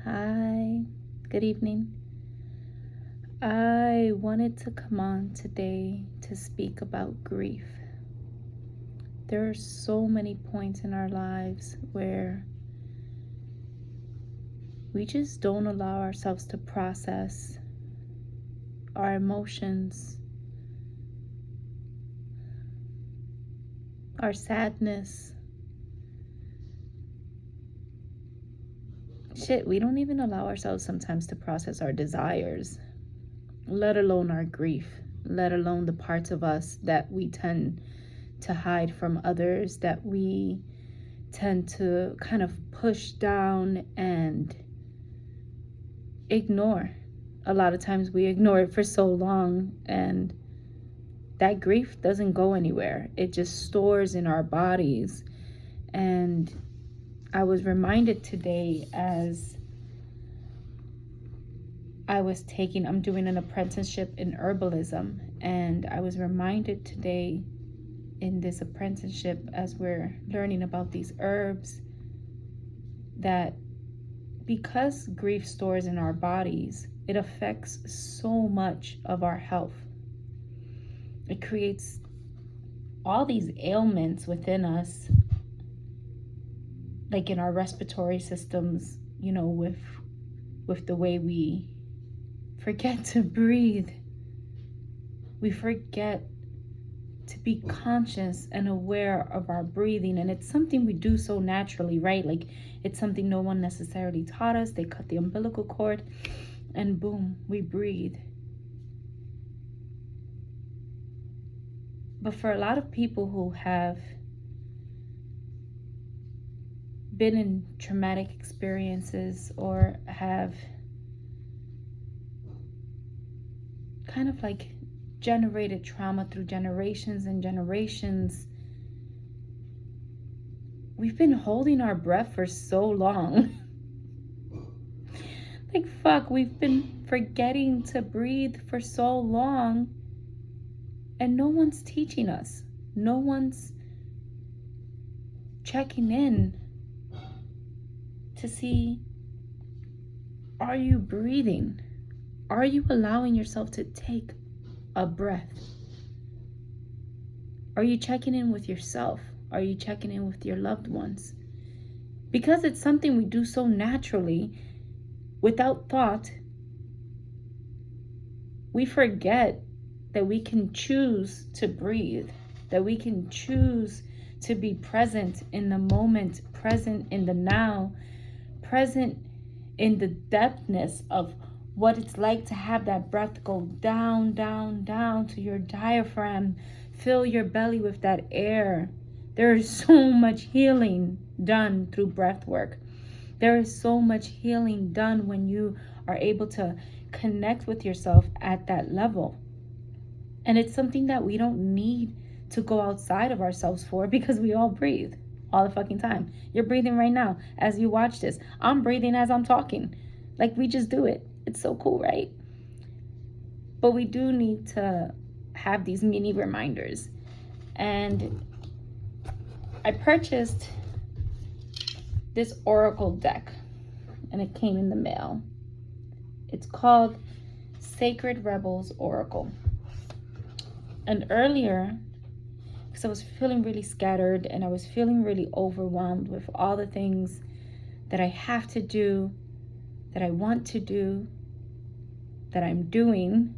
Hi, good evening. I wanted to come on today to speak about grief. There are so many points in our lives where we just don't allow ourselves to process our emotions, our sadness. Shit, we don't even allow ourselves sometimes to process our desires, let alone our grief, let alone the parts of us that we tend to hide from others, that we tend to kind of push down and ignore. A lot of times we ignore it for so long, and that grief doesn't go anywhere. It just stores in our bodies. And I was reminded today as I'm doing an apprenticeship in herbalism, and I was reminded today in this apprenticeship as we're learning about these herbs that because grief stores in our bodies, it affects so much of our health. It creates all these ailments within us, like in our respiratory systems, with the way we forget to breathe. We forget to be conscious and aware of our breathing, and it's something we do so naturally, right? Like, it's something no one necessarily taught us. They cut the umbilical cord and boom, we breathe. But for a lot of people who have been in traumatic experiences or have kind of like generated trauma through generations and generations, we've been holding our breath for so long. Like, fuck, we've been forgetting to breathe for so long, and no one's teaching us. No one's checking in to see, are you breathing? Are you allowing yourself to take a breath? Are you checking in with yourself? Are you checking in with your loved ones? Because it's something we do so naturally, without thought, we forget that we can choose to breathe, that we can choose to be present in the moment, present in the now, present in the depthness of what it's like to have that breath go down, down, down to your diaphragm, fill your belly with that air. There is so much healing done through breath work. There is so much healing done when you are able to connect with yourself at that level. And it's something that we don't need to go outside of ourselves for, because we all breathe all the fucking time. You're breathing right now as you watch this. I'm breathing as I'm talking. Like, we just do it. It's so cool, right? But we do need to have these mini reminders. And I purchased this oracle deck, and it came in the mail. It's called Sacred Rebels Oracle. And earlier, because I was feeling really scattered and I was feeling really overwhelmed with all the things that I have to do, that I want to do, that I'm doing,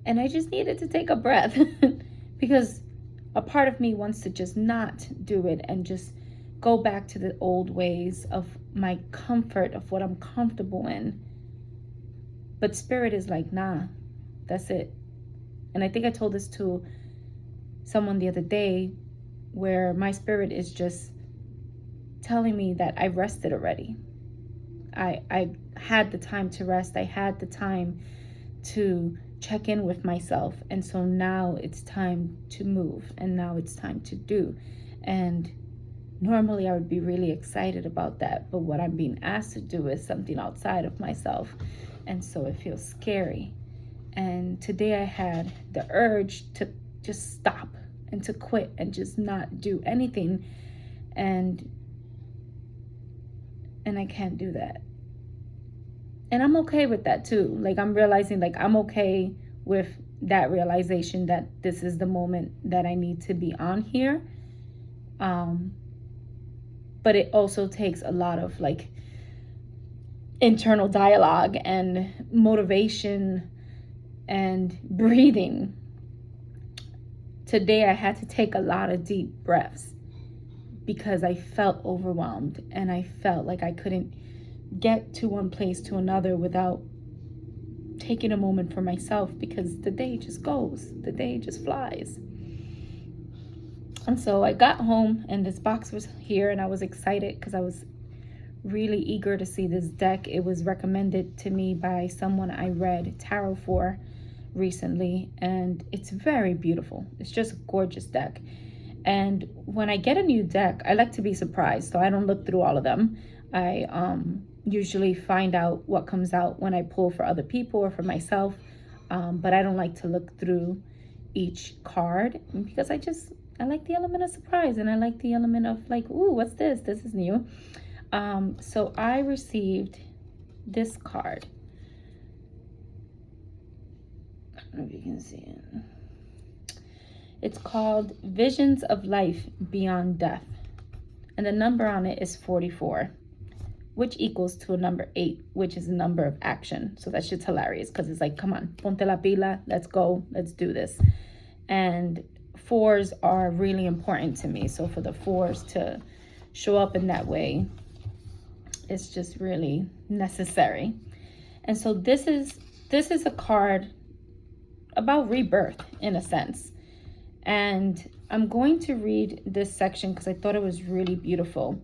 and I just needed to take a breath because a part of me wants to just not do it and just go back to the old ways of my comfort, of what I'm comfortable in. But spirit is like, nah, that's it. And I think I told this to someone the other day, where my spirit is just telling me that I rested already. I had the time to rest. I had the time to check in with myself. And so now it's time to move, and now it's time to do. And normally I would be really excited about that, but what I'm being asked to do is something outside of myself. And so it feels scary. And today I had the urge to just stop and to quit and just not do anything. And and I can't do that. And I'm okay with that too. Like, I'm realizing, like, I'm okay with that realization that this is the moment that I need to be on here. But it also takes a lot of like internal dialogue and motivation and breathing. Today I had to take a lot of deep breaths because I felt overwhelmed and I felt like I couldn't get to one place to another without taking a moment for myself, because the day just goes, the day just flies. And so I got home and this box was here, and I was excited because I was really eager to see this deck. It was recommended to me by someone I read tarot for recently, and it's very beautiful. It's just a gorgeous deck. And when I get a new deck, I like to be surprised, so I don't look through all of them. I usually find out what comes out when I pull for other people or for myself, but I don't like to look through each card because I like the element of surprise, and I like the element of like, ooh, what's this? This is new. So I received this card. I don't know if you can see it. It's called Visions of Life Beyond Death. And the number on it is 44, which equals to a number 8, which is a number of action. So that shit's hilarious because it's like, come on, ponte la pila, let's go, let's do this. And 4s are really important to me. So for the 4s to show up in that way, it's just really necessary. And so this is a card about rebirth in a sense. And I'm going to read this section because I thought it was really beautiful.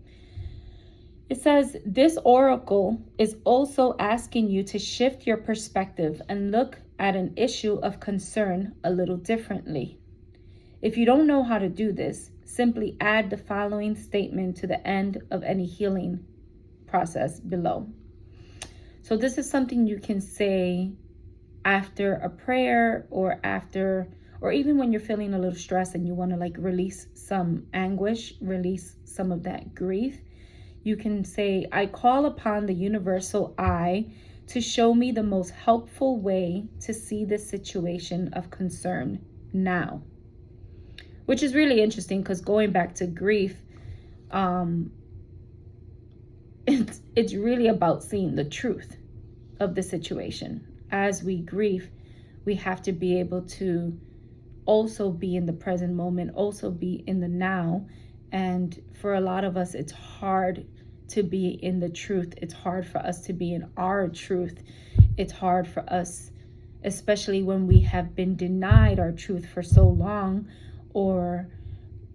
It says, this oracle is also asking you to shift your perspective and look at an issue of concern a little differently. If you don't know how to do this, simply add the following statement to the end of any healing process below. So this is something you can say after a prayer or even when you're feeling a little stressed and you want to like release some anguish, release some of that grief. You can say, I call upon the universal I to show me the most helpful way to see this situation of concern now. Which is really interesting because going back to grief, it's really about seeing the truth of the situation. As we grieve, we have to be able to also be in the present moment, also be in the now. And for a lot of us, it's hard to be in the truth. It's hard for us to be in our truth. It's hard for us, especially when we have been denied our truth for so long, or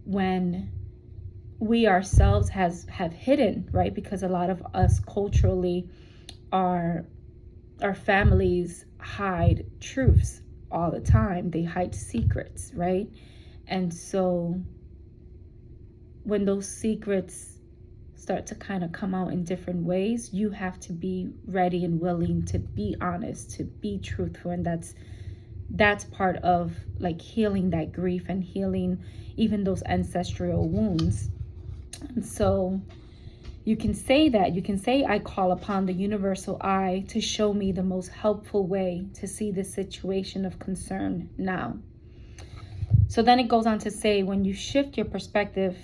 when we ourselves have hidden, right? Because a lot of us culturally, our families hide truths all the time. They hide secrets, right? And so when those secrets start to kind of come out in different ways, you have to be ready and willing to be honest, to be truthful. And that's part of like healing that grief and healing even those ancestral wounds. And so you can say that. You can say, I call upon the universal I to show me the most helpful way to see this situation of concern now. So then it goes on to say, when you shift your perspective,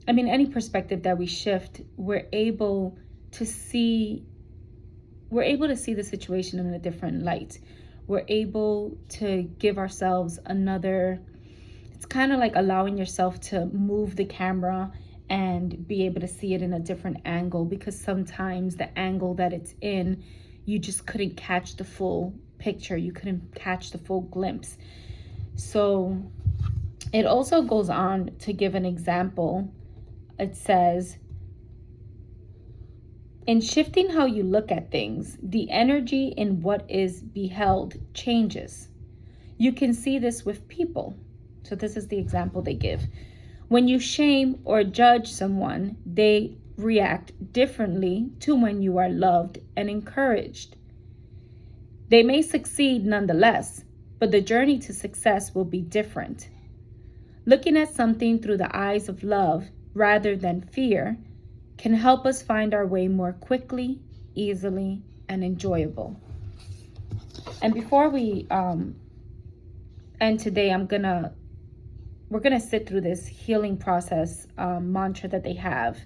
any perspective that we shift, we're able to see the situation in a different light. We're able to give ourselves it's kind of like allowing yourself to move the camera and be able to see it in a different angle, because sometimes the angle that it's in, you just couldn't catch the full picture. You couldn't catch the full glimpse. So it also goes on to give an example. It says, in shifting how you look at things, the energy in what is beheld changes. You can see this with people. So this is the example they give. When you shame or judge someone, they react differently to when you are loved and encouraged. They may succeed nonetheless, but the journey to success will be different. Looking at something through the eyes of love rather than fear can help us find our way more quickly, easily, and enjoyable. And before we end today, we're gonna sit through this healing process mantra that they have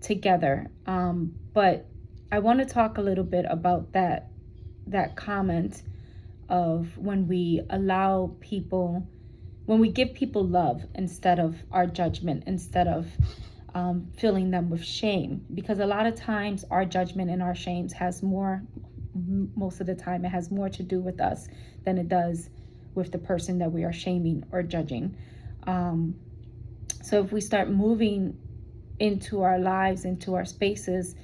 together. But I want to talk a little bit about that comment of when we give people love instead of our judgment, instead of filling them with shame. Because a lot of times our judgment and our shames most of the time, it has more to do with us than it does with the person that we are shaming or judging. So if we start moving into our lives, into our spaces,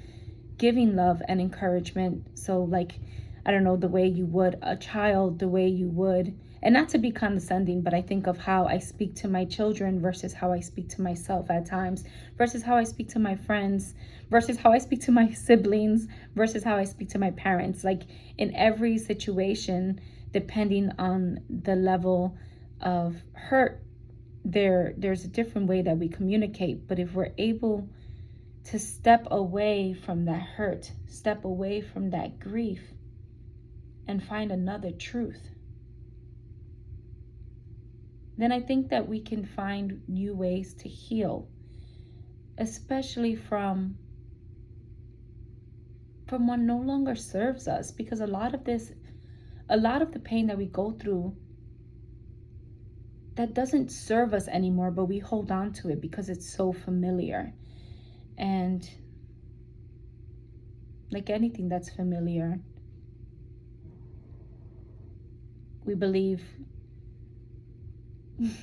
giving love and encouragement, so like, I don't know, the way you would a child, the way you would, and not to be condescending, but I think of how I speak to my children versus how I speak to myself at times, versus how I speak to my friends, versus how I speak to my siblings, versus how I speak to my parents. Like, in every situation, depending on the level of hurt, there's a different way that we communicate. But if we're able to step away from that hurt, step away from that grief, and find another truth, then I think that we can find new ways to heal, especially from what no longer serves us. Because a lot of the pain that we go through, that doesn't serve us anymore, but we hold on to it because it's so familiar. And like anything that's familiar, we believe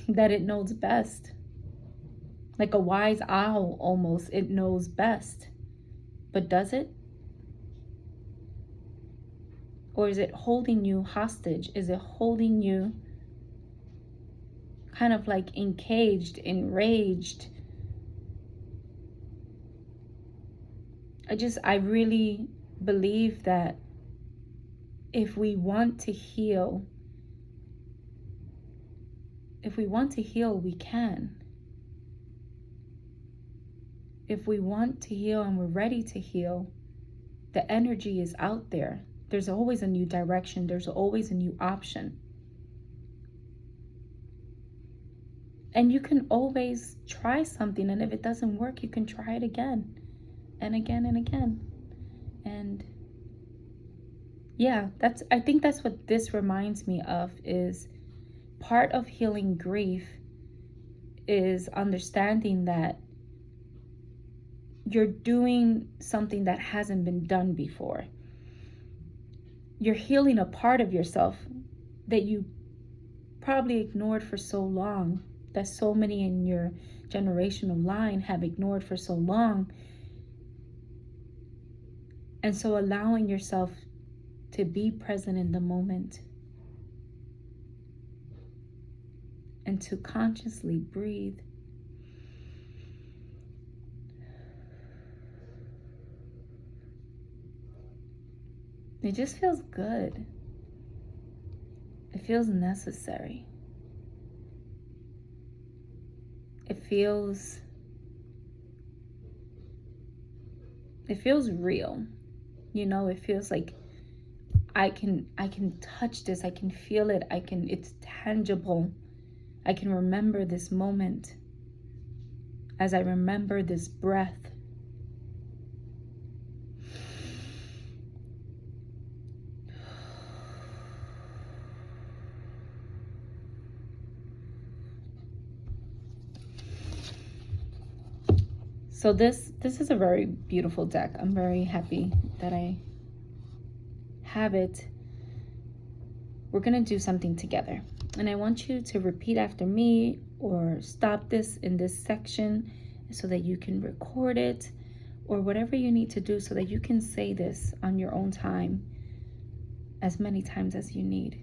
that it knows best. Like a wise owl, almost, it knows best. But does it? Or is it holding you hostage? Is it holding you kind of like encaged, enraged? I really believe that if we want to heal, we can. If we want to heal and we're ready to heal, the energy is out there. There's always a new direction. There's always a new option. And you can always try something, and if it doesn't work, you can try it again and again and again. And yeah, I think that's what this reminds me of. Is part of healing grief is understanding that you're doing something that hasn't been done before. You're healing a part of yourself that you probably ignored for so long, that so many in your generational line have ignored for so long. And so allowing yourself to be present in the moment and to consciously breathe. It just feels good. It feels necessary. It feels real. You know, it feels like I can touch this, I can feel it, it's tangible. I can remember this moment as I remember this breath. So this is a very beautiful deck. I'm very happy that I have it. We're gonna do something together, and I want you to repeat after me or stop this in this section so that you can record it, or whatever you need to do so that you can say this on your own time as many times as you need.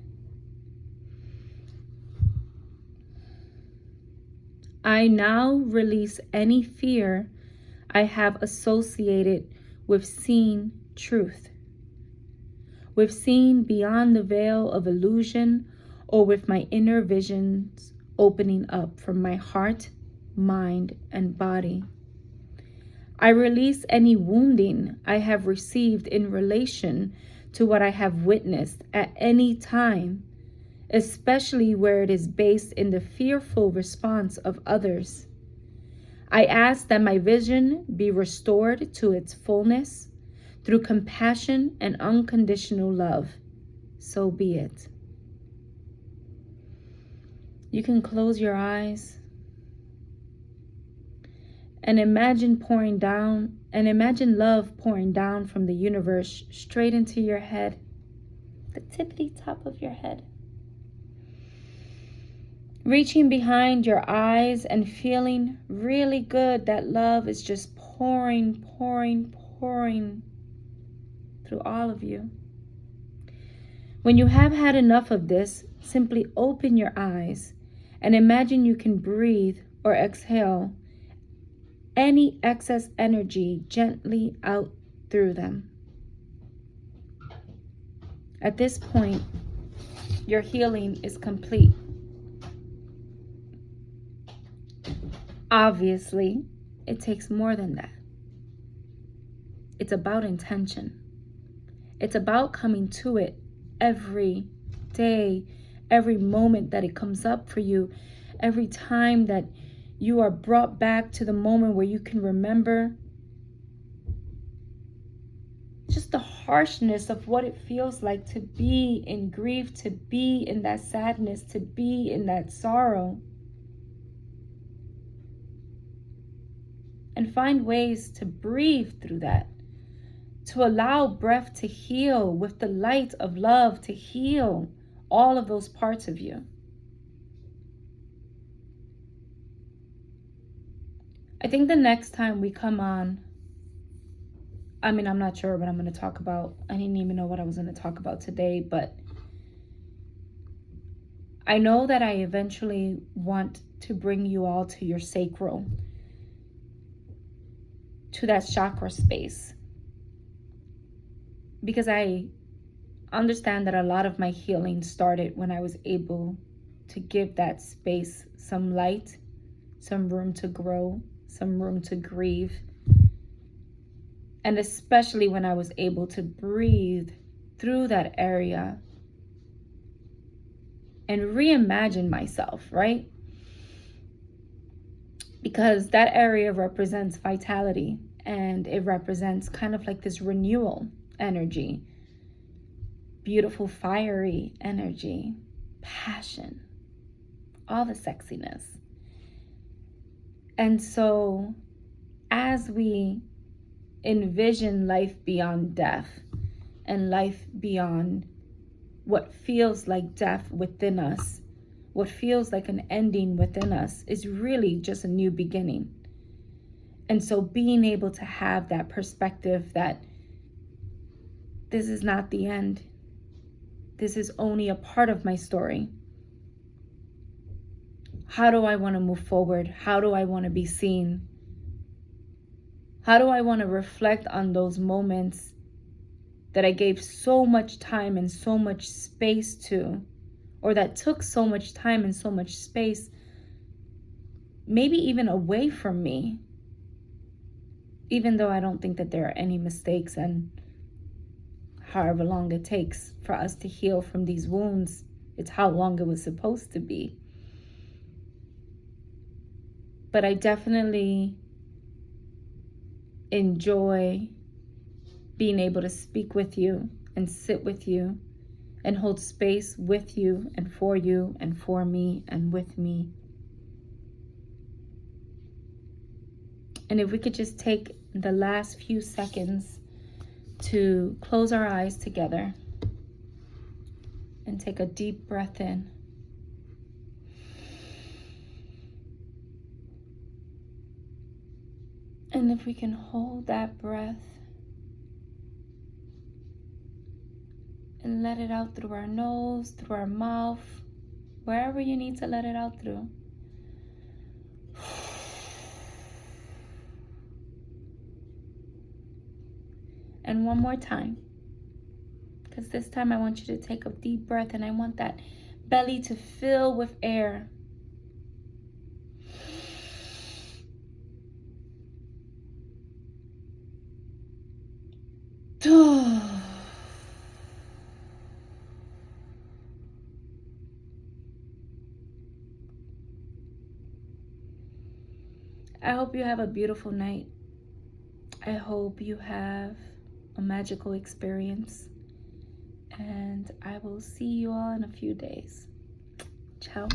I now release any fear I have associated with seeing truth, with seeing beyond the veil of illusion, or with my inner visions opening up from my heart, mind, and body. I release any wounding I have received in relation to what I have witnessed at any time, especially where it is based in the fearful response of others. I ask that my vision be restored to its fullness through compassion and unconditional love. So be it. You can close your eyes and imagine love pouring down from the universe straight into your head, the tippity top of your head. Reaching behind your eyes and feeling really good that love is just pouring through all of you. When you have had enough of this, simply open your eyes and imagine you can breathe or exhale any excess energy gently out through them. At this point, your healing is complete. Obviously, it takes more than that. It's about intention. It's about coming to it every day, every moment that it comes up for you, every time that you are brought back to the moment where you can remember just the harshness of what it feels like to be in grief, to be in that sadness, to be in that sorrow. And find ways to breathe through that, to allow breath to heal with the light of love, to heal all of those parts of you. I think the next time we come on, I'm not sure what I'm going to talk about. I didn't even know what I was going to talk about today, but I know that I eventually want to bring you all to your sacral, to that chakra space, because I understand that a lot of my healing started when I was able to give that space some light, some room to grow, some room to grieve, and especially when I was able to breathe through that area and reimagine myself, right? Because that area represents vitality, and it represents kind of like this renewal energy, beautiful, fiery energy, passion, all the sexiness. And so as we envision life beyond death and life beyond what feels like death within us, what feels like an ending within us is really just a new beginning. And so being able to have that perspective that this is not the end. This is only a part of my story. How do I want to move forward? How do I want to be seen? How do I want to reflect on those moments that I gave so much time and so much space to, or that took so much time and so much space, maybe even away from me, even though I don't think that there are any mistakes, and however long it takes for us to heal from these wounds, it's how long it was supposed to be. But I definitely enjoy being able to speak with you and sit with you and hold space with you and for me and with me. And if we could just take the last few seconds to close our eyes together and take a deep breath in. And if we can hold that breath and let it out through our nose, through our mouth, wherever you need to let it out through. And one more time, because this time I want you to take a deep breath and I want that belly to fill with air. I hope you have a beautiful night. I hope you have a magical experience. And I will see you all in a few days. Ciao.